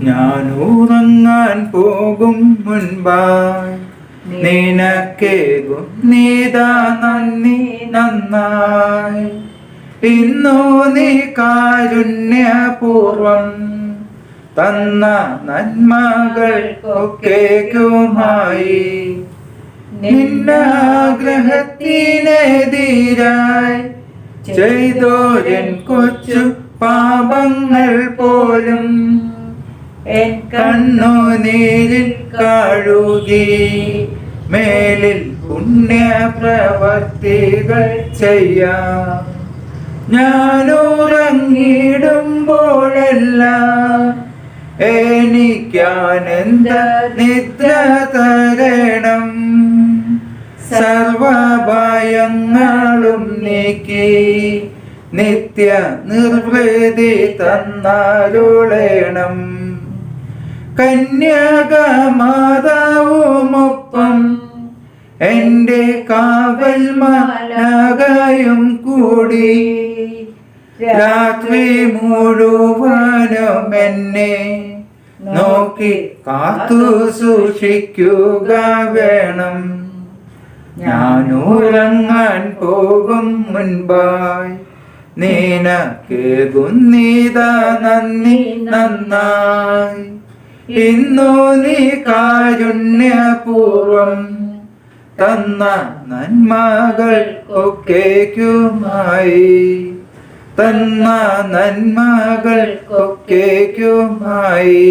ഞാൻ ഉറങ്ങാൻ പോകും മുൻപായി നിനക്കേകും നീതാ നന്ദി നന്നായി. ഇന്നു നീ കാരുണ്യപൂർവം തന്ന നന്മകൾക്കൊക്കെയുമായി നിന്നാഗ്രഹത്തിനെതിരായി ചെയ്തോരൻ കൊച്ചു പാപങ്ങൾ പോലും എൻ കണ്ണുനീരിൽ കഴുകി മേലിൽ പുണ്യപ്രവർത്തികൾ ചെയ്യാം. ഞാനുറങ്ങിടുമ്പോഴെല്ലാം എനിക്കാനന്ദ നിദ്ര തരണം. സർവഭയങ്ങളും നീക്കി നിത്യ നിർവൃതി തന്നരുളേണം. കന്യകമാതാവുമൊപ്പം എൻ്റെ കാവൽ മാലാഖയും കൂടി രാത്രി മുഴുവനും എന്നെ നോക്കി കാത്തു സൂക്ഷിക്കുക വേണം. ഞാൻ ഉറങ്ങാൻ പോകും മുൻപായി നിനക്കേകുന്നീതാ നന്ദി നന്നായി. ഇന്നു നീ കാരുണ്യപൂർവം തന്ന നന്മകൾക്കൊക്കെയുമായി തന്ന നന്മകൾക്കൊക്കെയുമായി.